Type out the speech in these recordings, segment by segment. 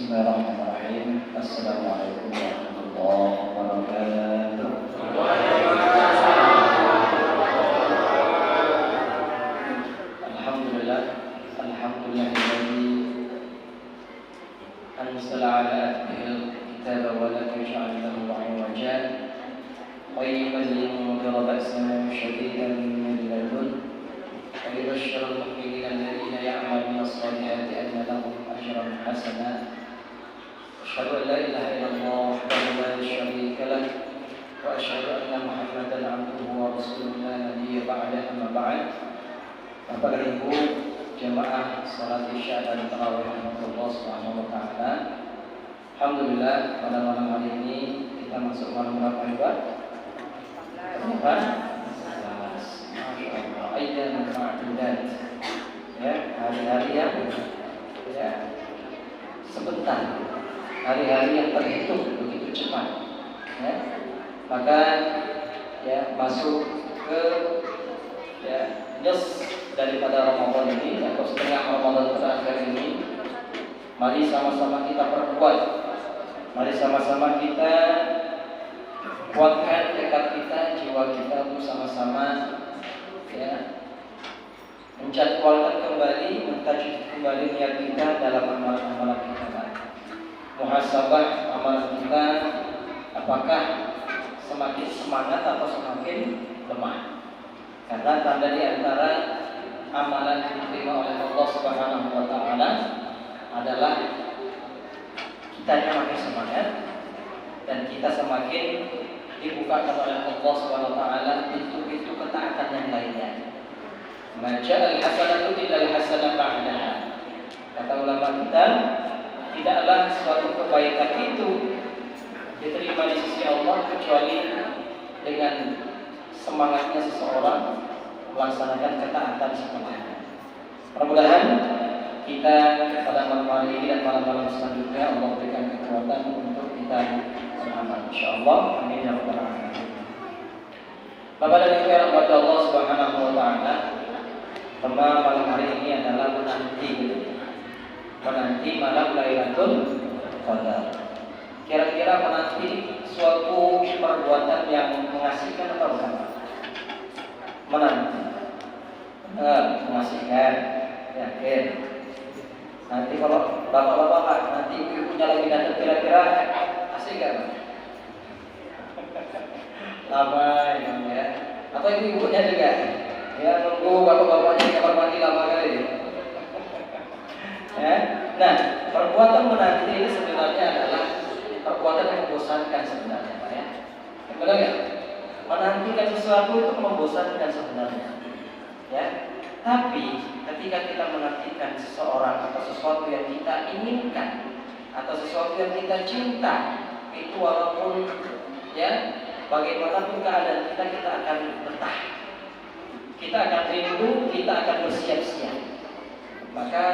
Bismillahirrahmanirrahim. Assalamualaikum warahmatullahi wabarakatuh. Alhamdulillah, alhamdulillahilladzi anzala ala abdihil kitaba wa lam yaj'al lahu 'iwajan qayyiman liyunzira ba'san shadidan min ladun wa yubashshira al-mu'minina alladhina ya'maluna as-salihati anna lahum ajran hasana. Asyhadu an la ilaha illallah wahdahu la syarika lah wa asyhadu anna Muhammadan 'abduhu wa rasuluhu la nabiyya ba'da, amma ba'd. Bapak dan Ibu jemaah salat Isya dan tarawih rahmatullah subhanahu wa ta'ala. Alhamdulillah pada malam hari ini kita masuk malam berapa ibadah? Berapa? 11. Masyaallah, ayyan ma'dudat. Ya, hari-hari yang sebentar, hari-hari yang terhitung begitu cepat. Ya. Maka masuk ke daripada Ramadan ini atau setengah Ramadan terakhir ini, mari sama-sama kita perkuat, mari sama-sama kita kuatkan tekad kita, jiwa kita untuk sama-sama menjadwalkan kembali, mentajwid kembali niat kita dalam amalan-amalan kita. Muhasabah amalan kita, apakah semakin semangat atau semakin lemah? Karena tanda di antara amalan yang diterima oleh Allah Subhanahu wa taala adalah kitanya makin semangat dan kita semakin dibukakan oleh Allah Subhanahu wa taala pintu-pintu ketaatan yang lainnya. Majal hasanatu illal hasanah ba'daha. Kata ulama kita, tidaklah suatu kebaikan itu diterima di sisi Allah kecuali dengan semangatnya seseorang melaksanakan ketaatan sebenarnya. Mudah-mudahan kita pada malam hari ini dan malam-malam selanjutnya Allah berikan kekuatan untuk kita beramal, insyaallah. Amin ya rabbal alamin. Bapak dan Ibu yang dirahmati Allah Subhanahu wa taala, tema malam hari ini adalah menanti malam Lailatul Qadar. Kira-kira menanti suatu perbuatan yang mengasihkan atau bukan? Menanti mengasihkan, yakin. Nanti kalau bapak-bapak nanti ibu-ibunya lagi datang, kira-kira asik gak? Lama ya. Atau ibu-ibunya juga ya, nunggu bapak-bapaknya di kamar mandi lama kali ya. Nah, perbuatan menanti ini sebenarnya adalah perbuatan yang membosankan sebenarnya, Pak ya. Benar nggak? Menantikan sesuatu itu membosankan sebenarnya, ya. Tapi ketika kita menantikan seseorang atau sesuatu yang kita inginkan atau sesuatu yang kita cinta, itu walaupun bagaimanapun keadaan kita, kita akan betah, kita akan rindu, kita akan bersiap-siap. Maka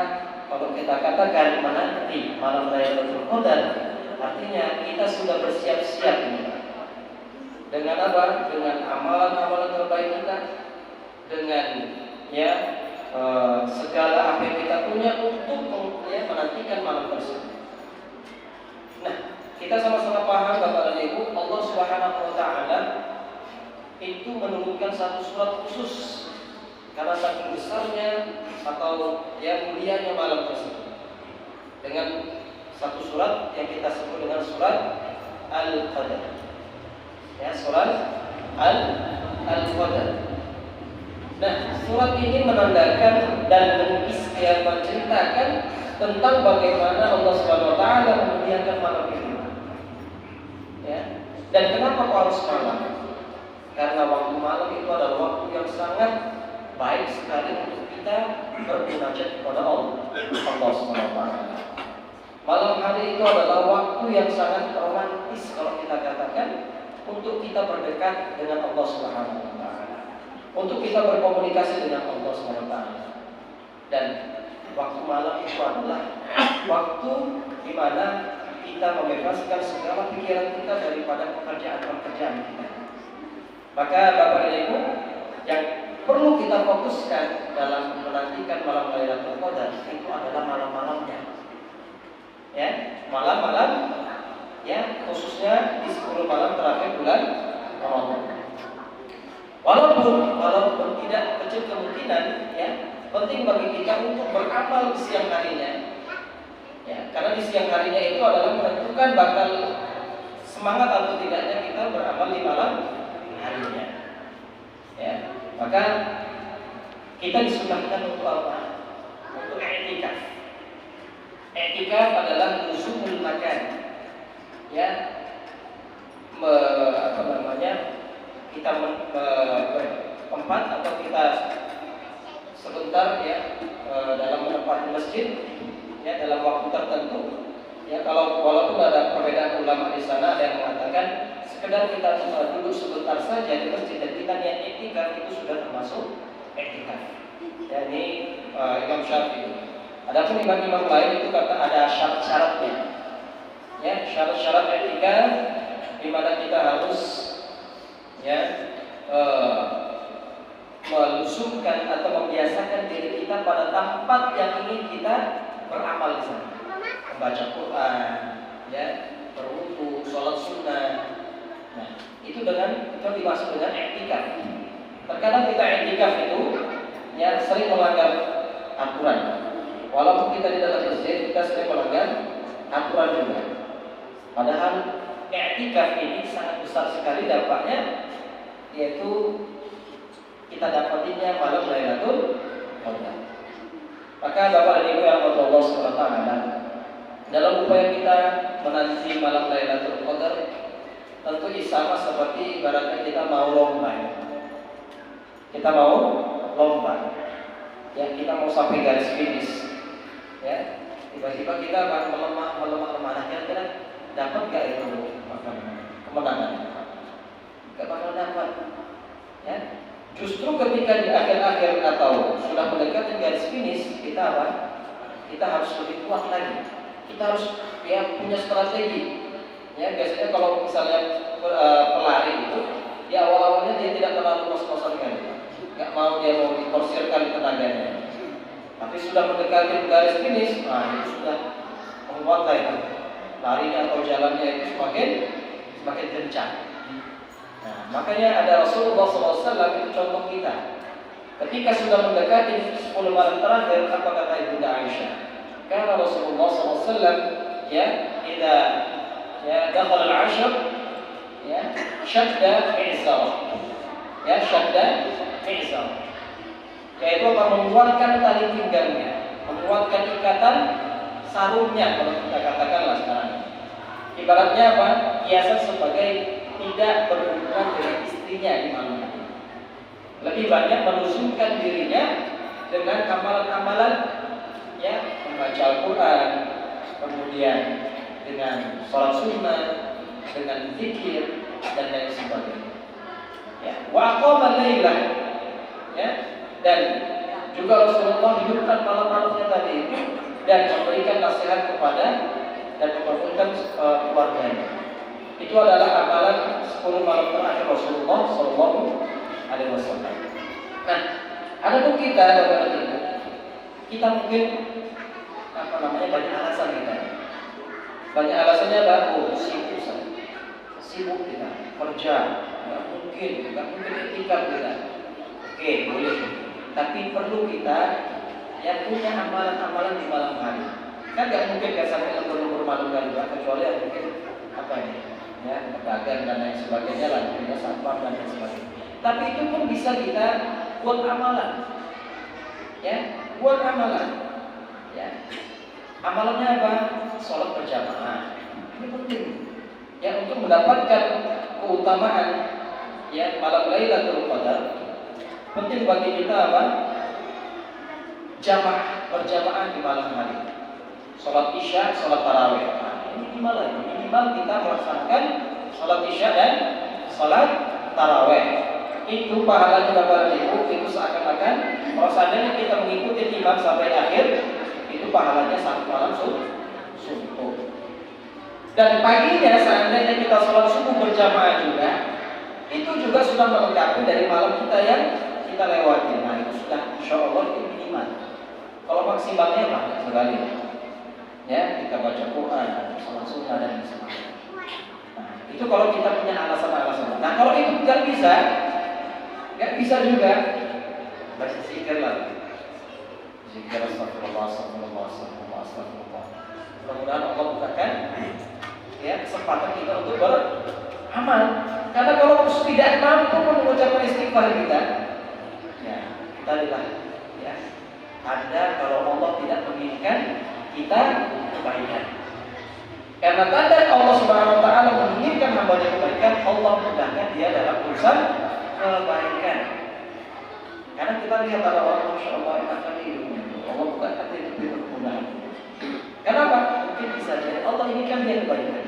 kalau kita katakan menanti malam Lailatul Qadar, artinya kita sudah bersiap-siap dengan apa? Dengan amalan-amalan terbaik kita, dengan segala apa yang kita punya untuk menantikan malam tersebut. Nah, kita sama-sama paham Bapak dan Ibu, Allah Subhanahu wa taala itu menurunkan satu surat khusus karena saking besarnya atau mulianya malam tersebut, dengan satu surat yang kita sebut dengan surat Al-Qadar. Ya, surat Al-Qadar. Nah, surat ini menandakan dan menceritakan tentang bagaimana Allah Subhanahu wa taala memuliakan malam itu. Ya. Dan kenapa kok harus malam? Karena waktu malam itu adalah waktu yang sangat baik sekali untuk kita bermunajat kepada Allah Subhanahu wa taala. Malam hari itu adalah waktu yang sangat romantis kalau kita katakan untuk kita berdekat dengan Allah Subhanahu wa taala, untuk kita berkomunikasi dengan Allah Subhanahu wa taala. Dan waktu malam itu adalah waktu di mana kita membebaskan segala pikiran kita daripada pekerjaan-pekerjaan kita. Maka Bapak dan Ibu, yang perlu kita fokuskan dalam menantikan malam Lailatul Qadar itu adalah malam-malamnya. ya, malam-malam ya, khususnya di 10 malam terakhir bulan Ramadan. Walaupun tidak kecil kemungkinan ya, penting bagi kita untuk beramal di siang harinya. Ya, karena di siang harinya itu adalah menentukan bakal semangat atau tidaknya kita beramal di malam harinya. Ya, maka kita disunahkan untuk apa? Untuk i'tikaf. I'tikaf adalah luzumul makan. Ya, kita tempat atau kita sebentar ya dalam menempati masjid ya dalam waktu tertentu ya, kalau walaupun ada perbedaan ulama di sana, ada yang mengatakan sekedar kita duduk sebentar saja di masjid dan kita niat i'tikaf itu sudah termasuk i'tikaf. Ya, ini Imam Syafi'i. Adapun imam-imam lain itu kata ada syarat-syaratnya. Ya, syarat-syarat i'tikaf di mana kita harus ya melusumkan atau membiasakan diri kita pada tempat yang ingin kita beramal di sana, membaca Quran, ya, berwudu, sholat sunnah. Nah, itu dimaksud dengan i'tikaf. Terkadang kita i'tikaf itu ya sering melanggar aturan. Walaupun kita di dalam masjid, kita sering melanggar aturan juga. Padahal i'tikaf ini sangat besar sekali dampaknya, yaitu kita dapatinnya malam Lailatul Qadar. Maka Bapak dan Ibu yang Allah SWT, dalam upaya kita menanti malam Lailatul Qadar, tentu sama seperti ibaratnya kita mau lomba. Kita mau lomba. Ya, kita mau sampai garis finish. Ya, tiba-tiba kita akan melemah. Kira-kira dapat gak itu kemenangan? Gak bakal dapat. Ya, justru ketika di akhir-akhir atau sudah mendekati garis finish, kita apa? Kita harus lebih kuat lagi. Kita harus ya punya strategi. Ya, biasanya kalau misalnya pelari itu, di awal-awalnya dia tidak terlalu ngos-ngosan kan, nggak mau ditorsirkan tenaganya. Tapi sudah mendekati garis finish, nah itu sudah menguat itu. Larinya atau jalannya itu semakin kencang. Nah, makanya ada Rasulullah SAW itu contoh kita. Ketika sudah mendekati 10 malam terakhir, apa kata Ibunda Aisyah? Karena Rasulullah SAW ya, dakhal al-ashr ya, syadda mi'zar. Ya, syadda mi'zar. Yaitu menguatkan tali pinggangnya, menguatkan ikatan sarungnya kalau kita katakanlah sekarang. Ibaratnya apa? Kiasan sebagai tidak berhubungan dengan istrinya di malam hari. Lebih banyak melusumkan dirinya dengan amalan-amalan ya, membaca Al-Quran, kemudian dengan sholat sunnah, dengan zikir dan lain sebagainya. Ya, wa aqama lailah. Ya, dan juga Rasulullah hidupkan malam-malamnya tadi itu dan memberikan nasihat kepada dan membangunkan keluarganya. Itu adalah amalan 10 malam terakhir Rasulullah SAW. Nah, ada pun kita Bapak dan Ibu, kita mungkin banyak alasan kita. Banyak alasannya adalah sibuk kita, kerja, nggak mungkin i'tikaf kita. Oke, boleh. Tapi perlu kita yang punya amalan-amalan di malam hari. Kan nggak mungkin kan sampai lembur-lembur malam hari, kecuali yang mungkin ya, pedagang dan lain sebagainya, lanjutnya satpam dan lain sebagainya. Tapi itu pun bisa kita buat amalan. Ya, buat amalan. Ya. Amalannya apa? Sholat berjamaah. Ini penting. Ya, untuk mendapatkan keutamaan ya malam Lailatul Qadar, penting bagi kita apa? Jamaah, berjamaah di malam hari. Sholat Isya, sholat tarawih. Ini minimal kita melaksanakan sholat Isya dan sholat tarawih. Itu pahalanya Bapak Ibu, itu seakan-akan kalau seandainya kita mengikuti imam sampai akhir, itu pahalanya satu malam subuh. Dan paginya seandainya kita sholat subuh berjamaah juga, itu juga sudah melengkapi dari malam kita yang kita lewati. Nah, itu sudah insya Allah itu minimal. Kalau maksimalnya banyak sekali. Ya, kita baca Quran, sholat sunnah dan sebagainya. Nah, itu kalau kita punya alasan-alasan. Nah, kalau itu nggak bisa juga baca zikir lah. Zikir astagfirullah, astagfirullah, astagfirullah, astagfirullah. Mudah-mudahan Allah bukakan ya kesempatan kita untuk beramal. Karena kalau tidak mampu mengucapkan istighfar kita, ya kita lihat ya. Anda kalau Allah tidak menginginkan kita kebaikan. Karena tanda Allah Subhanahu wa taala menginginkan hamba-Nya kebaikan, Allah mudahkan dia dalam urusan kebaikan. Karena kita lihat ada orang Masya Allah enak sekali hidupnya, Allah bukan hati itu kemudahan. Kenapa? Mungkin bisa jadi Allah inginkan dia kebaikan.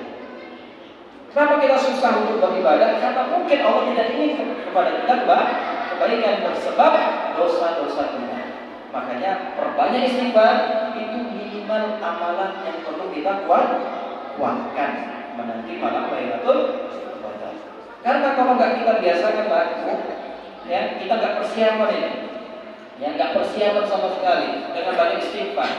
Kenapa kita susah untuk beribadah? Karena mungkin Allah tidak ingin kepada kita kebaikan bersebab dosa-dosa kita. Makanya perbanyak istighfar itu minimal amalan yang perlu kita kuatkan menanti malam Lailatul Qadar. Karena kalau nggak kita biasakan ya kita nggak persiapan ini, ya nggak persiapan sama sekali dengan banyak istighfar.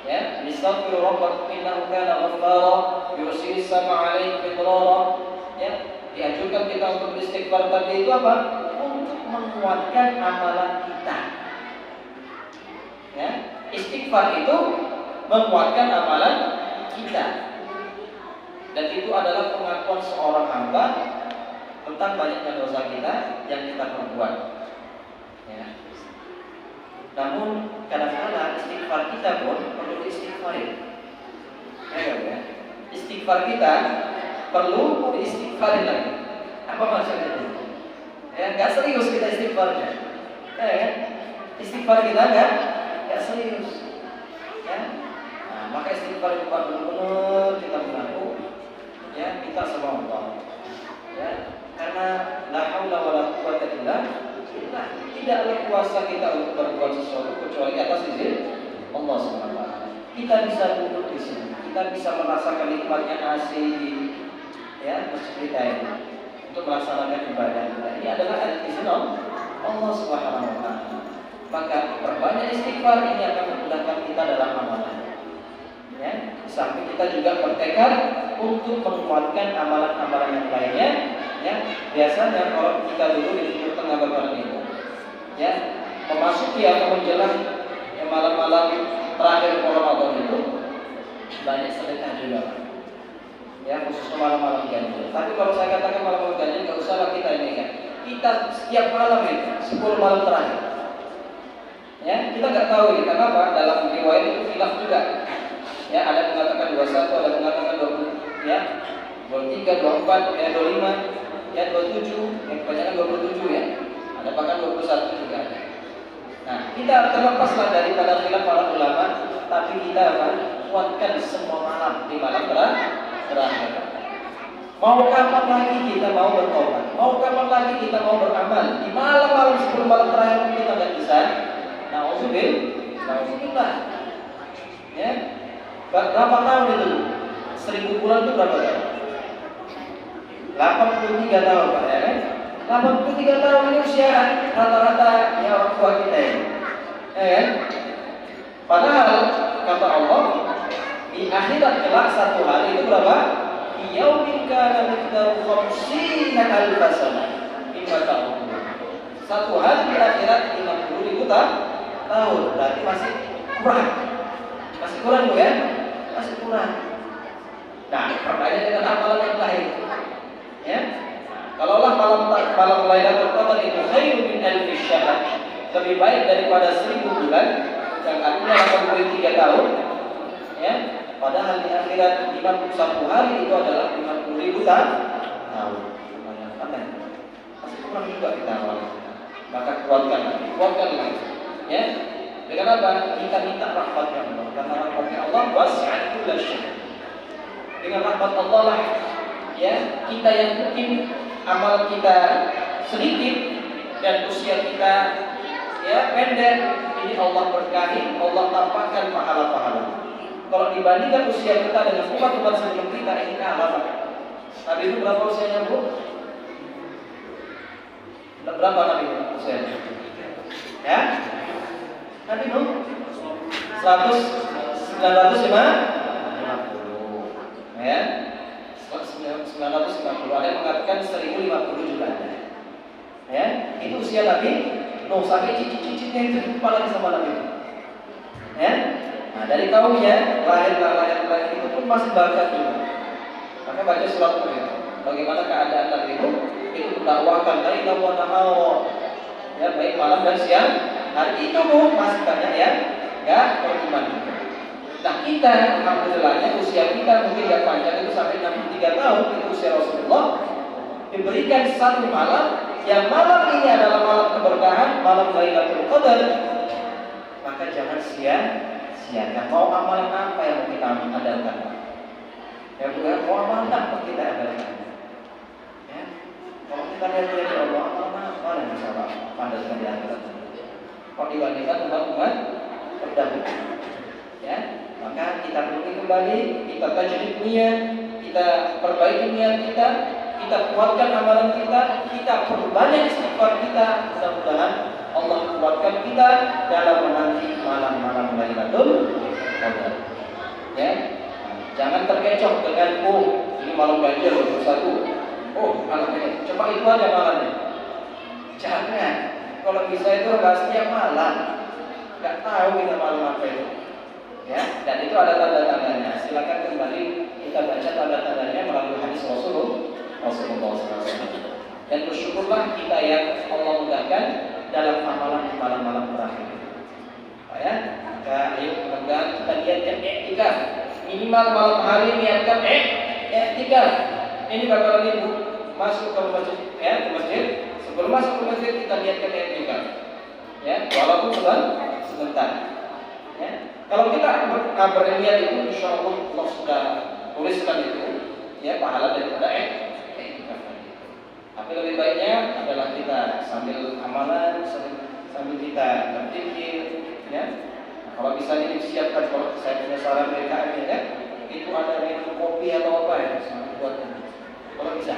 Ya, istaghfiru rabbakum innahu kana ghaffara yursilis sama 'alaikum midrara. Ya, diajukan kita untuk istighfar tadi itu apa? Untuk menguatkan amalan kita. Ya, istighfar itu menguatkan amalan kita. Dan itu adalah pengakuan seorang hamba tentang banyaknya dosa kita yang kita perbuat. Ya. Namun kadang-kadang istighfar kita pun perlu diistighfarin. Ya. Istighfar kita perlu diistighfarin lagi. Apa maksudnya itu? Ya, nggak serius kita istighfarnya. Ya. Istighfar kita nggak serius. Ya. Nah, maka istighfar itu benar-benar kita mengaku. Ya, kita sama Allah. Ya. Karena la haula wala quwwata illa billah. Tidaklah kuasa kita untuk berbuat sesuatu kecuali atas izin Allah SWT. Kita bisa duduk di sini, kita bisa merasakan nikmatnya AC di masjid kita ini untuk melaksanakan ibadah kita. Ini adalah izin Allah SWT. Maka perbanyak istighfar ini akan memudahkan kita dalam amalan. Ya, sampai kita juga bertekad untuk menguatkan amalan-amalan yang lainnya. Ya, biasanya kalau kita dulu di Timur Tengah Bapak itu, ya, memasuki atau menjelang malam-malam terakhir Ramadan itu banyak sedekah juga, ya, khususnya malam-malam ganjil. Tapi kalau saya katakan malam-malam ganjil, nggak usahlah kita ini kan. Kita setiap malam itu 10 malam terakhir. Ya, kita nggak tahu ini karena apa? Dalam riwayat itu khilaf juga. Ya, ada yang mengatakan 21, ada yang mengatakan 20, ya, 23, 24, 25. Ya 27, yang kebanyakan 27 ya. Ada bahkan 21 juga ada. Nah, kita terlepaslah daripada khilaf para ulama, tapi kita kuatkan semua malam di malam terakhir. Mau kapan lagi kita mau bertobat? Mau kapan lagi kita mau beramal? Di malam-malam 10 malam terakhir kita nggak bisa. Nauzubillah. Ya. Berapa tahun itu? 1000 bulan itu berapa tahun? 83 tahun Pak ya kan? 83 tahun ini usia rata-rata ya orang tua kita ini. Ya kan? Padahal kata Allah di akhirat kelak satu hari itu berapa? Yaumin kana miqdaru 50 alf sanah. Satu hari di akhirat 50.000 tahun. Berarti masih kurang. Masih kurang Bu ya? Masih kurang. Nah, pertanyaan dengan amalan yang lain. Ya, kalaulah malam Lailatul Qadar itu khairun min alfi syahr, lebih baik daripada 1000 bulan, yang artinya 83 tahun. Ya, padahal di akhirat 51 hari itu adalah 50.000 tahun. Masih kurang juga kita amal. Maka kuatkan lagi. Ya, dengan apa? Kita minta rahmatnya Allah. Karena rahmatnya Allah wasi'at kulla syai'. Dengan rahmat Allah lah. Ya, kita yang mungkin amal kita sedikit dan usia kita ya pendek, ini Allah berkahi, Allah tampakkan pahala-pahala. Kalau dibandingkan usia kita dengan umat-umat sebelum kita, ini kalah. Nabi itu berapa usianya Bu? Berapa Nabi usianya? Ya? Nabi itu 950 ya 950, ada yang mengatakan 1050 juga ada. Ya, itu usia Nabi Nuh sampai cicit-cicitnya itu kepala sama Nabi. Ya, nah dari kaumnya lahir itu pun masih bakat juga. Maka baca surat itu. Bagaimana keadaan Nabi itu mendakwakan la ilaha illallah. Ya, baik malam dan siang. Hari itu masih banyak ya enggak beriman juga. Nah kita, alhamdulillahnya usia kita mungkin gak panjang itu sampai 63 tahun, itu usia Rasulullah. Diberikan satu malam, yang malam ini adalah malam keberkahan, malam Lailatul Qadar. Maka jangan sia-siakan. Mau amalan apa yang mau kita andalkan? Ya bukan, mau amalan apa kita andalkan? Ya, kalau kita lihat ya Allah, amalan apa yang bisa andalkan di akhirat? Kalau dibandingkan dengan umat terdahulu, ya. Maka kita perlu kembali, kita tajdid niat, kita perbaiki niat kita kuatkan amalan kita perbanyak istighfar kita. Mudah-mudahan Allah kuatkan kita dalam menanti malam-malam Lailatul Qadar. Ya, jangan terkecoh dengan ini malam ganjil satu. Malam ini, coba itu aja malamnya. Jangan. Kalau bisa itu bahas setiap malam. Nggak tahu kita malam apa itu. Ya, dan itu ada tanda-tandanya. Silakan kembali kita baca tanda-tandanya melalui hadis Rasulullah SAW. Dan bersyukurlah kita yang Allah mudahkan dalam amalan di malam-malam terakhir. Ya, maka ayo mudah-mudahan kita niatkan i'tikaf. Minimal malam hari niatkan i'tikaf. Ini bakalan ibu masuk ke masjid, ya, ke masjid. Sebelum masuk ke masjid kita niatkan i'tikaf. Ya, walaupun sebentar. Ya. Kalau kita berniat itu, insya Allah sudah tuliskan itu, ya pahala daripada tapi lebih baiknya adalah kita sambil amalan, sambil kita berpikir, ya. Nah, kalau bisa ini disiapkan, kalau saya punya saran dari kami, ya, itu ada minum kopi atau apa ya, sambil buatnya. Kalau bisa,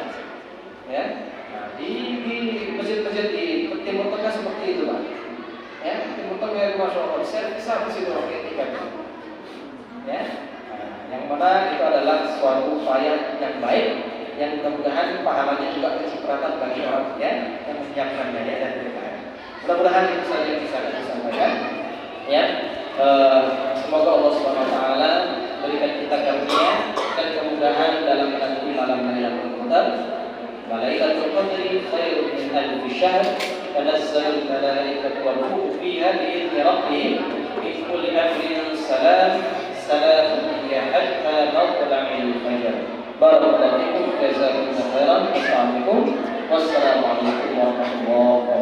ya. Nah, di masjid-masjid di Timur Tengah seperti itu, Pak. Ya, Timur Tengah itu masya Allah, servis itu ketika ya, yang mana itu adalah suatu upaya yang baik, yang mudah-mudahan pahalanya juga kecipratan bagi orang ya yang menyiapkannya ya dan berkah. Mudah-mudahan itu saja yang bisa kita sampaikan. Ya, semoga Allah Subhanahu Wa Taala berikan kita karunia dan kemudahan dalam menanti malam Lailatul Qadar. Lailatul Qadri khairun min alfi syahr. تنزل الملائكة والروح فيها بإذن ربهم من كل أمر سلام هي حتى مطلع الفجر. بارك الله فيكم، جزاكم الله خيرا. السلام عليكم والسلام عليكم ورحمة الله وبركاته.